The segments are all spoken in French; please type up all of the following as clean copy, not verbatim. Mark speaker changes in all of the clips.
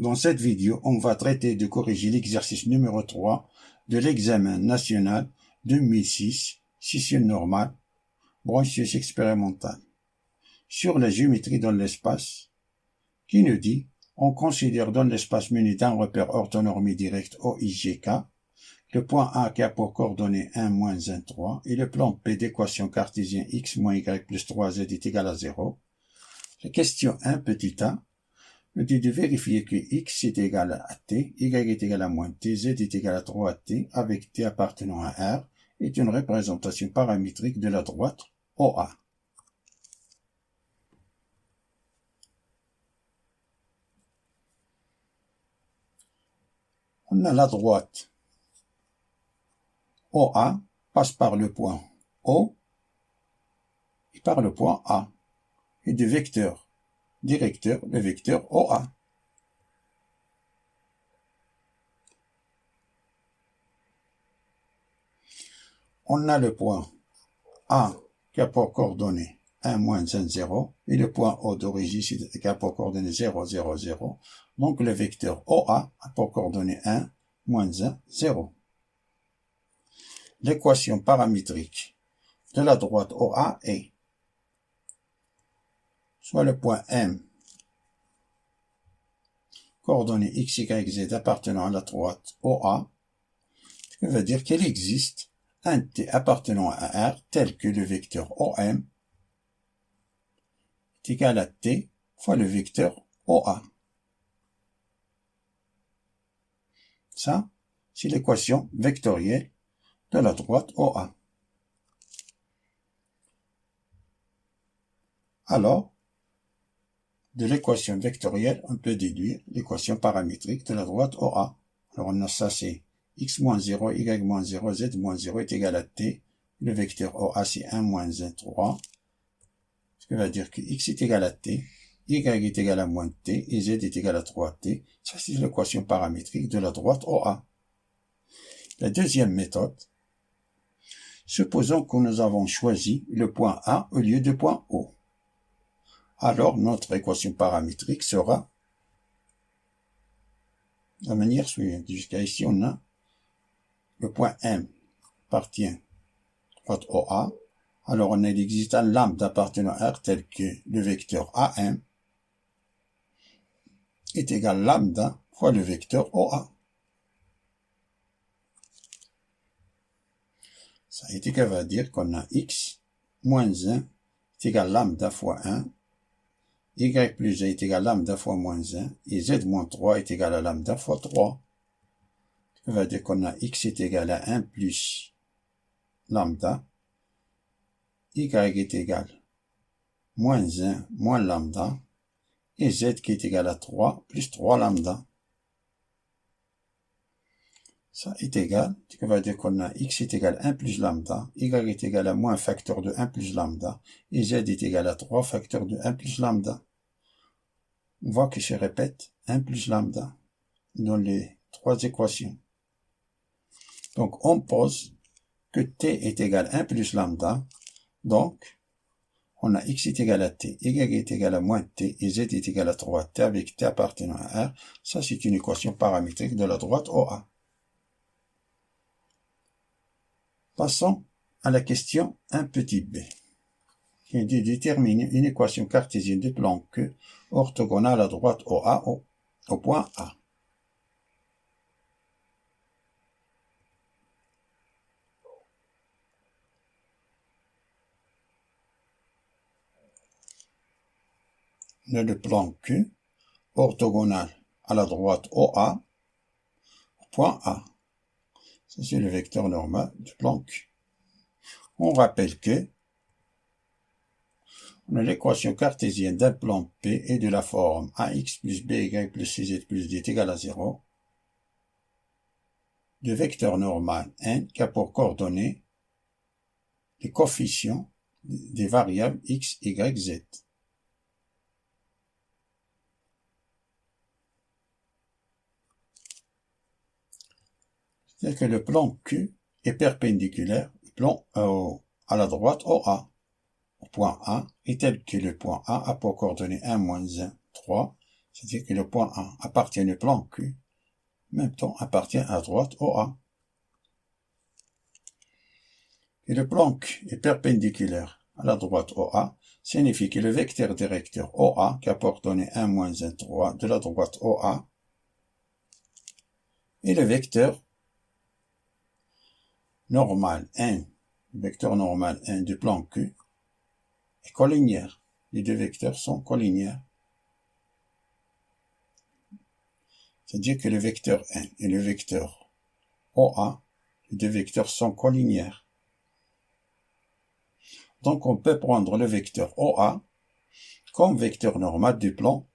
Speaker 1: Dans cette vidéo, on va traiter de corriger l'exercice numéro 3 de l'examen national 2006, session normale, brancheuse expérimentale, sur la géométrie dans l'espace, qui nous dit, on considère dans l'espace muni d'un repère orthonormé direct OIGK, le point A qui a pour coordonnées 1, moins 1, 3, et le plan P d'équation cartésienne x moins y plus 3z est égal à 0. La question 1, petit a, nous dit de vérifier que x est égal à t, y est égal à moins t, z est égal à 3t, avec t appartenant à R, est une représentation paramétrique de la droite OA. On a la droite OA passe par le point O et par le point A, et du vecteur directeur, le vecteur OA. On a le point A qui a pour coordonnées 1, moins 1, 0, et le point O d'origine qui a pour coordonnées 0, 0, 0. Donc le vecteur OA a pour coordonnées 1, moins 1, 0. L'équation paramétrique de la droite OA est soit le point M, coordonnées x, y, z appartenant à la droite OA, ce qui veut dire qu'il existe un t appartenant à R tel que le vecteur OM est égal à t fois le vecteur OA. Ça, c'est l'équation vectorielle de la droite OA. Alors, de l'équation vectorielle, on peut déduire l'équation paramétrique de la droite OA. Alors, on a ça, c'est x moins 0, y moins 0, z moins 0 est égal à t. Le vecteur OA, c'est 1 moins 1, 3. Ce qui veut dire que x est égal à t, y est égal à moins t, et z est égal à 3t. Ça, c'est l'équation paramétrique de la droite OA. La deuxième méthode, supposons que nous avons choisi le point A au lieu du point O. Alors, notre équation paramétrique sera de la manière suivante. Jusqu'à ici, on a le point M appartient à droite OA. Alors, on a l'existant lambda appartenant à R tel que le vecteur AM est égal à lambda fois le vecteur OA. Ça va dire qu'on a x moins 1 est égal à lambda fois 1, y plus 1 est égal à lambda fois moins 1, et z moins 3 est égal à lambda fois 3. Ça veut dire qu'on a x est égal à 1 plus lambda, y est égal à moins 1 moins lambda, et z qui est égal à 3 plus 3 lambda. Ça est égal, ce qui veut dire qu'on a x est égal à 1 plus lambda, y est égal à moins facteur de 1 plus lambda, et z est égal à 3 facteur de 1 plus lambda. On voit que se répète 1 plus lambda dans les trois équations. Donc, on pose que t est égal à 1 plus lambda. Donc, on a x est égal à t, y est égal à moins t, et z est égal à 3t avec t appartenant à R. Ça, c'est une équation paramétrique de la droite OA. Passons à la question 1 petit b, qui est de déterminer une équation cartésienne de plan Q orthogonale à droite OA au point A. On a le plan Q orthogonal à la droite OA au point A. Ça, c'est le vecteur normal du plan Q. On rappelle que on a l'équation cartésienne d'un plan P et de la forme ax plus by plus cz plus d est égal à 0. De vecteur normal n qui a pour coordonnées les coefficients des variables x, y, z. C'est que le plan Q est perpendiculaire au plan à la droite OA, au point A, est tel que le point A a pour coordonnées 1, moins 1, 3, C'est-à-dire que le point A appartient au plan Q, en même temps appartient à droite au A. Et le plan Q est perpendiculaire à la droite OA, signifie que le vecteur directeur OA, qui a coordonnées 1, moins 1, 3, de la droite OA, et le vecteur normal 1, le vecteur normal 1 du plan Q, est collinéaire. Les deux vecteurs sont collinéaires. C'est-à-dire que le vecteur 1 et le vecteur OA, les deux vecteurs sont collinéaires. Donc on peut prendre le vecteur OA comme vecteur normal du plan,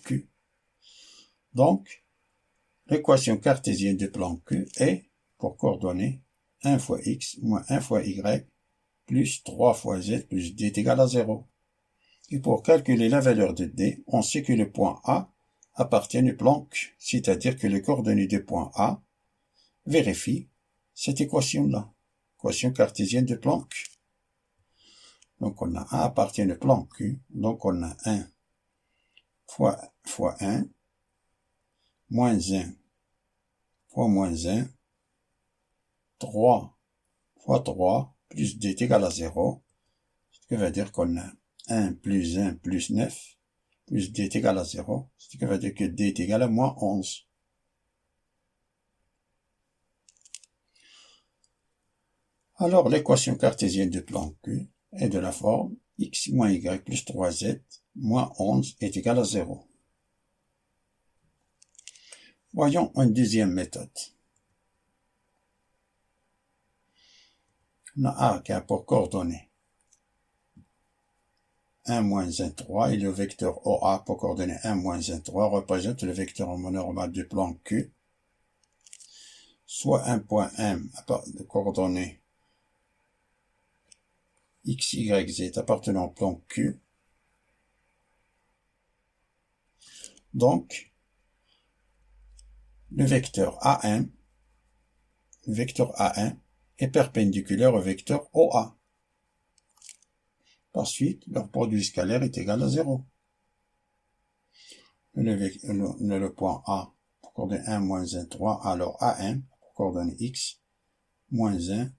Speaker 1: Q. Donc, l'équation cartésienne du plan Q est, pour coordonnées, 1 fois x moins 1 fois y plus 3 fois z plus d est égal à 0. Et pour calculer la valeur de d, on sait que le point A appartient au plan Q, c'est-à-dire que les coordonnées du point A vérifient cette équation-là, équation cartésienne du plan Q. Donc on a A appartient au plan Q, donc on a 1 fois 1, moins 1 fois moins 1, 3 fois 3, plus d est égal à 0, ce qui veut dire qu'on a 1 plus 9, plus d est égal à 0, ce qui veut dire que d est égal à moins 11. Alors l'équation cartésienne du plan Q est de la forme x moins y plus 3z moins 11 est égal à 0. Voyons une deuxième méthode. On a A qui a pour coordonnées 1 moins 1, 3 et le vecteur OA pour coordonnées 1 moins 1, 3 représente le vecteur normal du plan Q, soit un point M de coordonnées x, y, z appartenant au plan Q. Donc, le vecteur AM est perpendiculaire au vecteur OA. Par suite, leur produit scalaire est égal à 0. Le point A pour coordonner 1 moins 1, 3, alors AM pour coordonner x moins 1,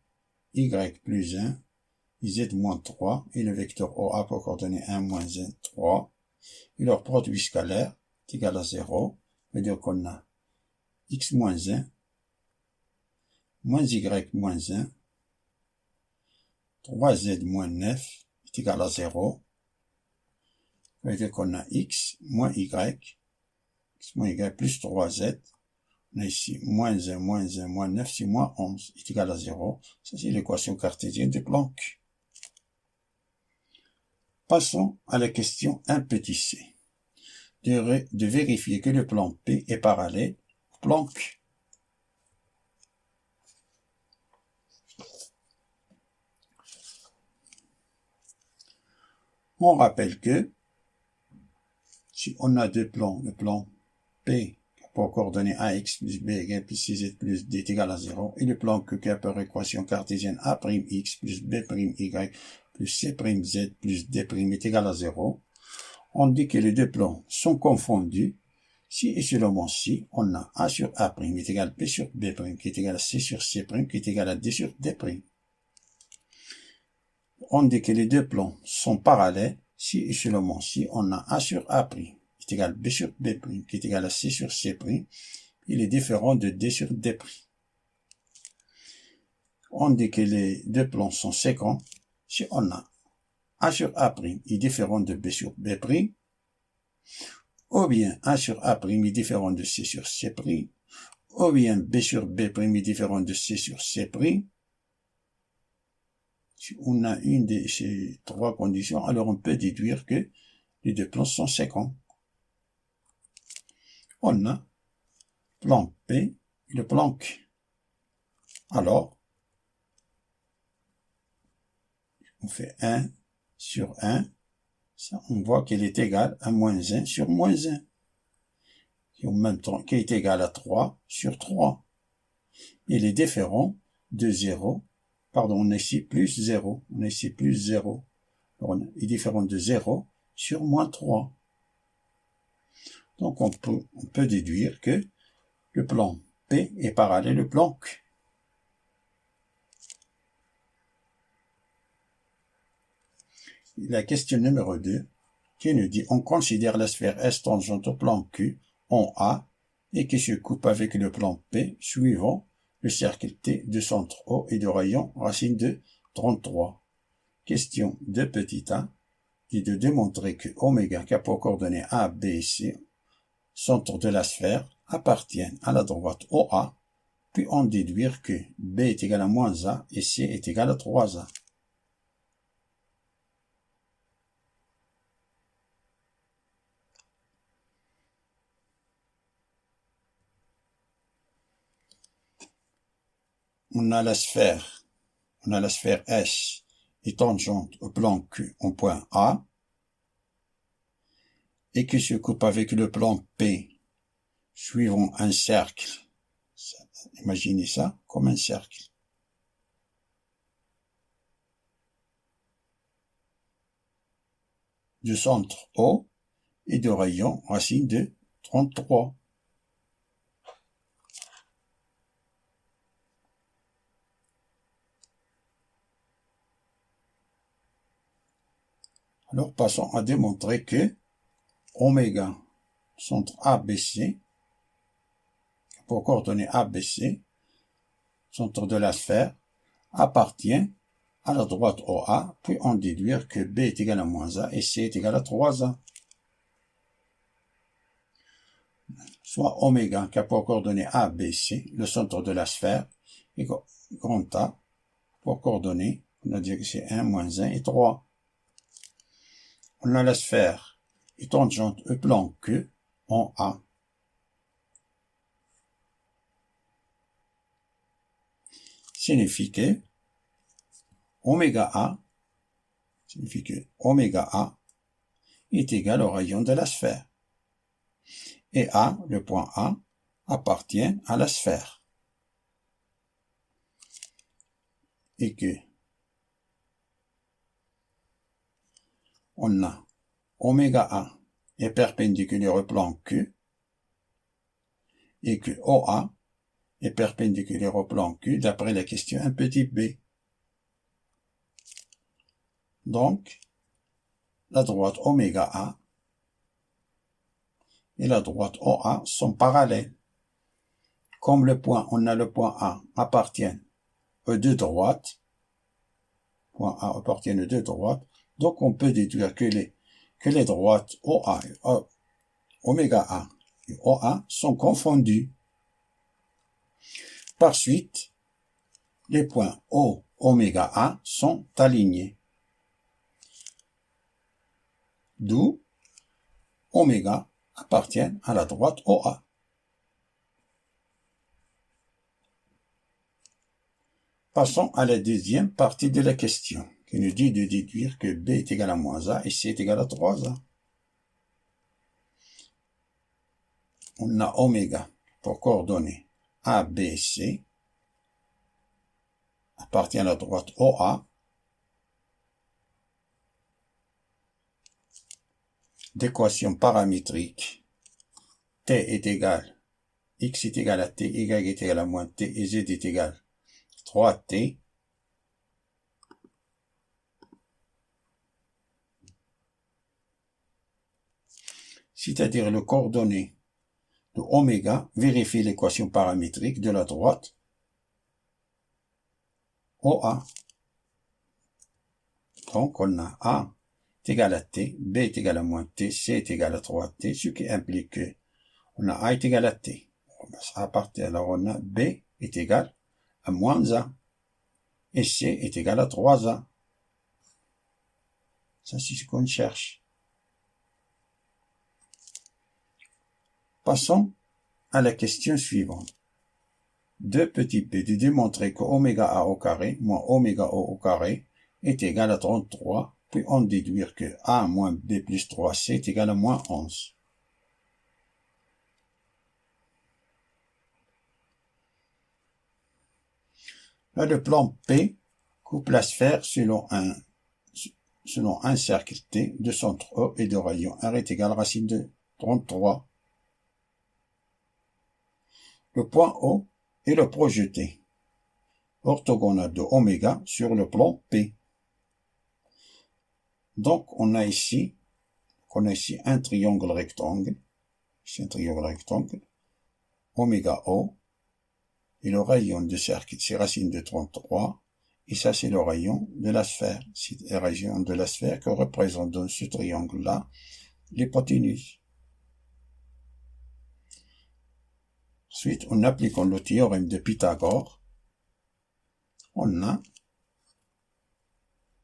Speaker 1: y plus 1, z moins 3, et le vecteur OA pour coordonner 1 moins 1, 3, et leur produit scalaire est égal à 0, c'est-à-dire qu'on a x moins 1, moins y moins 1, 3z moins 9 est égal à 0, c'est-à-dire qu'on a x moins y plus 3z, on a ici moins 1, moins 1, moins 9, c'est moins 11, est égal à 0. Ça, c'est l'équation cartésienne du plan Q. Passons à la question 1 petit c. De vérifier que le plan P est parallèle au plan Q. On rappelle que si on a deux plans, le plan P pour coordonnées AX plus BY plus CZ plus D est égal à 0, et le plan Q qui a pour équation cartésienne A'X plus B'Y plus C'Z plus D' est égal à 0, on dit que les deux plans sont confondus si et seulement si on a A sur A' est égal à B sur B' qui est égal à C sur C' qui est égal à D sur D'. On dit que les deux plans sont parallèles si et seulement si on a A sur A' est égal à B sur B', qui est égal à C sur C', il est différent de D sur D'. On dit que les deux plans sont séquents si on a A sur A' est différent de B sur B', ou bien A sur A' est différent de C sur C', ou bien B sur B' est différent de C sur C'. Si on a une de ces trois conditions, alors on peut déduire que les deux plans sont séquents. On a plan P et le plan Q. Alors, on fait 1 sur 1, ça, on voit qu'il est égal à moins 1 sur moins 1. Et en même temps, qui est égal à 3 sur 3. Il est différent de 0. Pardon, on a ici plus 0. Il est différent de 0 sur moins 3. Donc on peut déduire que le plan P est parallèle au plan Q. La question numéro 2 qui nous dit on considère la sphère S tangente au plan Q en A et qui se coupe avec le plan P suivant le cercle T de centre O et de rayon racine de 33. Question de petit a qui de démontrer que oméga qui a pour coordonnées A, B et C, centre de la sphère, appartiennent à la droite OA, puis en déduire que B est égal à moins A et C est égal à 3A. On a la sphère S est tangente au plan Q en point A et qui se coupe avec le plan P suivant un cercle. Imaginez ça comme un cercle. De centre O et de rayon racine de 33. Alors passons à démontrer que oméga, centre ABC, pour coordonnées ABC, centre de la sphère, appartient à la droite OA, puis en déduire que B est égal à moins A et C est égal à 3A. Soit oméga qui a pour coordonnées ABC, le centre de la sphère, et grand A pour coordonnées, on a dit que c'est 1, moins 1 et 3. On a la sphère est tangente au plan Q en A. Signifie que oméga A est égal au rayon de la sphère. Et A, le point A, appartient à la sphère. Et que on a oméga A est perpendiculaire au plan Q et que OA est perpendiculaire au plan Q d'après la question 1 petit b. Donc, la droite oméga A et la droite OA sont parallèles. Comme on a le point A appartient aux deux droites, donc on peut déduire que les droites oméga A et OA sont confondues. Par suite, les points O, oméga A sont alignés. D'où oméga appartiennent à la droite OA. Passons à la deuxième partie de la question, qui nous dit de déduire que B est égal à moins A et C est égal à 3A. On a oméga pour coordonnées A, B et C, appartient à la droite OA, d'équation paramétrique T est égal, X est égal à T, Y est égal à moins T et Z est égal 3T. C'est-à-dire le coordonnées de oméga vérifie l'équation paramétrique de la droite OA. Donc on a A est égal à T, B est égal à moins T, C est égal à 3T, ce qui implique que on a A est égal à T. Alors on a B est égal à moins A et C est égal à 3A. Ça, c'est ce qu'on cherche. Passons à la question suivante. 2 petit b de démontrer que oméga A au carré moins oméga O au carré est égal à 33, puis en déduire que A moins B plus 3C est égal à moins 11. Là, le plan P coupe la sphère selon un cercle T de centre O et de rayon R est égal à racine de 33. le point O est le projeté orthogonal de oméga sur le plan P. Donc, on a ici un triangle rectangle. C'est un triangle rectangle. Oméga O. Et le rayon de cercle, c'est racine de 33. Et ça, c'est le rayon de la sphère. C'est le rayon de la sphère que représente dans ce triangle-là l'hypoténuse. Ensuite, en appliquant le théorème de Pythagore, on a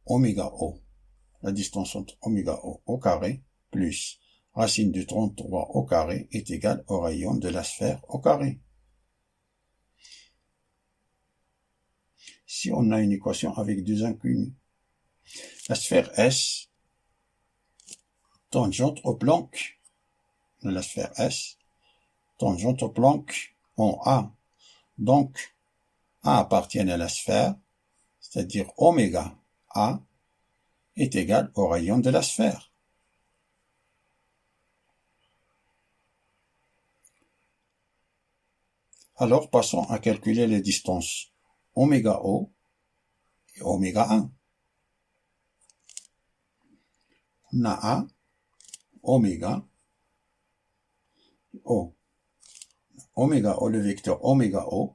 Speaker 1: oméga O. La distance entre oméga O au carré plus racine de 33 au carré est égale au rayon de la sphère au carré. Si on a une équation avec deux inconnus, la sphère S, tangente au planck de la sphère S, tangente au planck en A. Donc, A appartient à la sphère, c'est-à-dire oméga A est égal au rayon de la sphère. Alors, passons à calculer les distances oméga O et oméga 1. On a A, oméga O. Oméga O, le vecteur oméga O,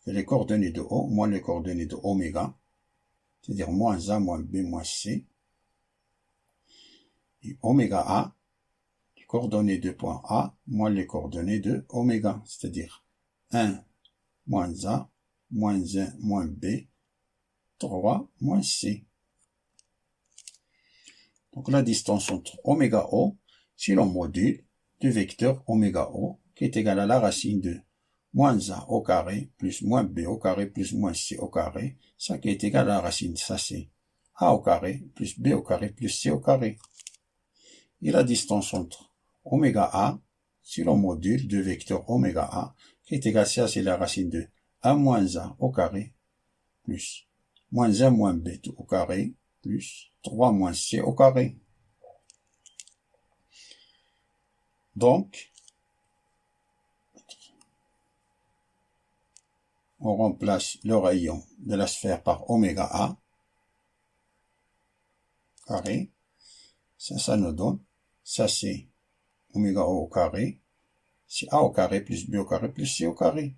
Speaker 1: c'est les coordonnées de O moins les coordonnées de oméga, c'est-à-dire moins A, moins B, moins C. Et oméga A, les coordonnées de point A moins les coordonnées de oméga, c'est-à-dire 1 moins A, moins 1 moins B, 3 moins C. Donc la distance entre oméga O, si l'on module du vecteur oméga O, qui est égal à la racine de moins A au carré, plus moins B au carré, plus moins C au carré, ça qui est égal à la racine, ça c'est A au carré, plus B au carré, plus C au carré. Et la distance entre oméga A, si l'on module du vecteur oméga A, qui est égal à ça, c'est la racine de 1 moins A au carré, plus moins 1 moins B au carré, plus 3 moins C au carré. Donc, on remplace le rayon de la sphère par oméga A carré. Ça nous donne, ça c'est oméga O au carré, c'est A au carré plus B au carré plus C au carré,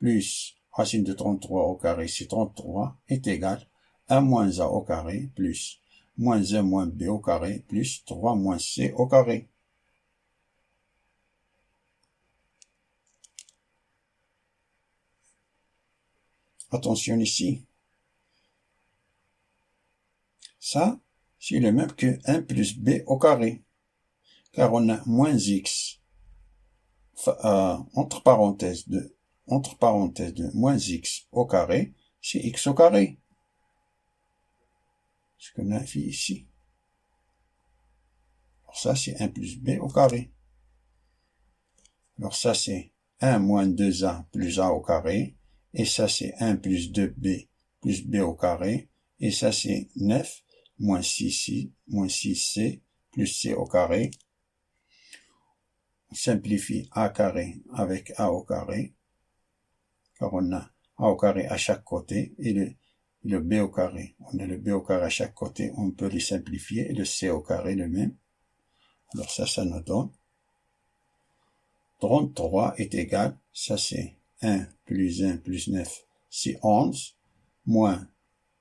Speaker 1: plus racine de 33 au carré, c'est 33, est égal à 1 moins A au carré plus moins 1 moins B au carré plus 3 moins C au carré. Attention ici. Ça, c'est le même que 1 plus B au carré. Car on a moins X, entre parenthèses de moins X au carré, c'est X au carré. Ce qu'on a fait ici. Alors ça, c'est 1 plus B au carré. Alors ça, c'est 1 moins 2A plus A au carré. Et ça, c'est 1 plus 2B plus B au carré. Et ça, c'est 9 moins 6C plus C au carré. On simplifie A carré avec A au carré. Car on a A au carré à chaque côté. Et le B au carré. On a le B au carré à chaque côté. On peut les simplifier. Et le C au carré, le même. Alors ça nous donne 33 est égal, ça c'est 1 plus 9, c'est 11, moins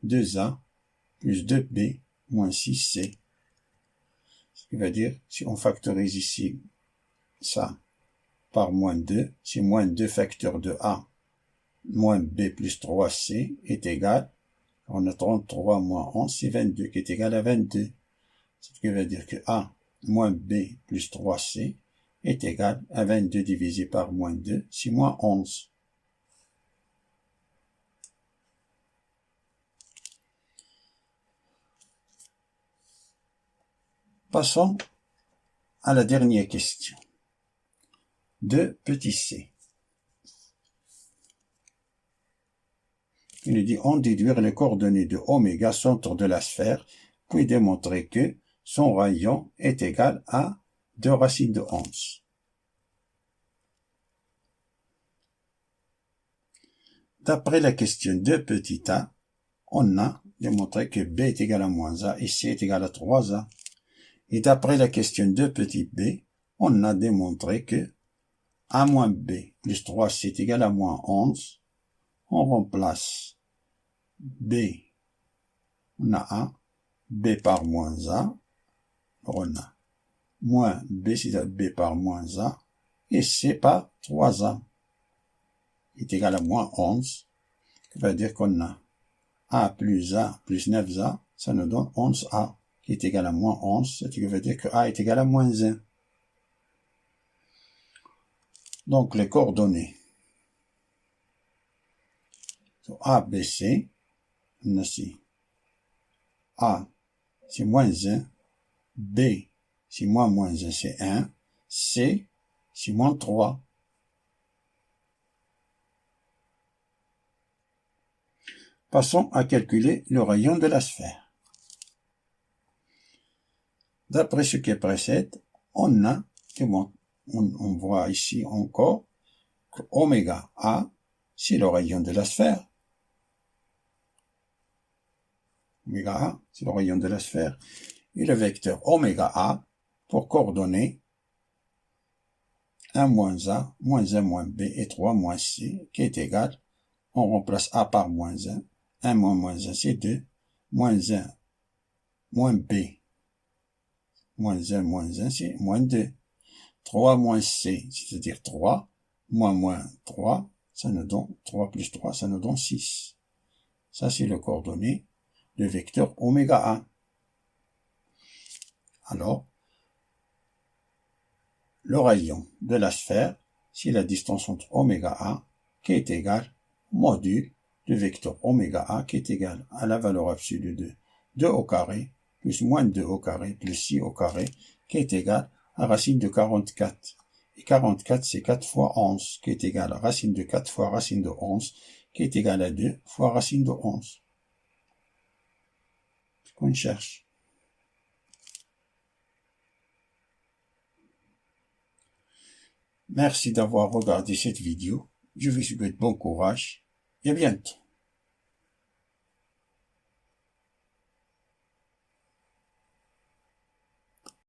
Speaker 1: 2A plus 2B moins 6C. Ce qui veut dire, si on factorise ici ça par moins 2, c'est moins 2 facteurs de A moins B plus 3C est égal, on a 33 moins 11, c'est 22 qui est égal à 22. Ce qui veut dire que A moins B plus 3C est égal à 22 divisé par moins 2, c'est moins 11. Passons à la dernière question. De petit c. Il nous dit, on déduire les coordonnées de oméga, centre de la sphère, puis démontrer que son rayon est égal à 2 racines de 11. D'après la question 2 petit a, on a démontré que b est égal à moins a et c est égal à 3a. Et d'après la question 2 petit b, on a démontré que a moins b plus 3, c'est égal à moins 11. On remplace b, on a a, b par moins a, on a moins b, c'est b par moins a, et c par 3a, est égal à moins 11. Ça veut dire qu'on a a plus 9a, ça nous donne 11a, qui est égal à moins 11, ce qui veut dire que a est égal à moins 1. Donc, les coordonnées. A, B, C, on a ici. A, c'est moins 1. B, c'est moins 1, c'est 1. C, c'est moins 3. Passons à calculer le rayon de la sphère. D'après ce qui précède, on a, on voit ici encore que oméga A, c'est le rayon de la sphère. Oméga A, c'est le rayon de la sphère. Et le vecteur oméga A, pour coordonner 1 moins A, moins 1 moins B et 3 moins C, qui est égal, on remplace A par moins 1, 1 moins 1 c'est 2, moins 1 moins B, moins 1 c'est moins 2, 3 moins C, c'est-à-dire 3, moins 3, ça nous donne 3 plus 3, ça nous donne 6. Ça c'est le coordonnées de vecteur oméga A. Alors, le rayon de la sphère, c'est la distance entre oméga A qui est égale module du vecteur oméga A qui est égal à la valeur absolue de 2 au carré plus moins 2 au carré plus 6 au carré qui est égal à racine de 44. Et 44 c'est 4 fois 11 qui est égal à racine de 4 fois racine de 11 qui est égal à 2 fois racine de 11. Ce qu'on cherche. Merci d'avoir regardé cette vidéo. Je vous souhaite bon courage et à bientôt.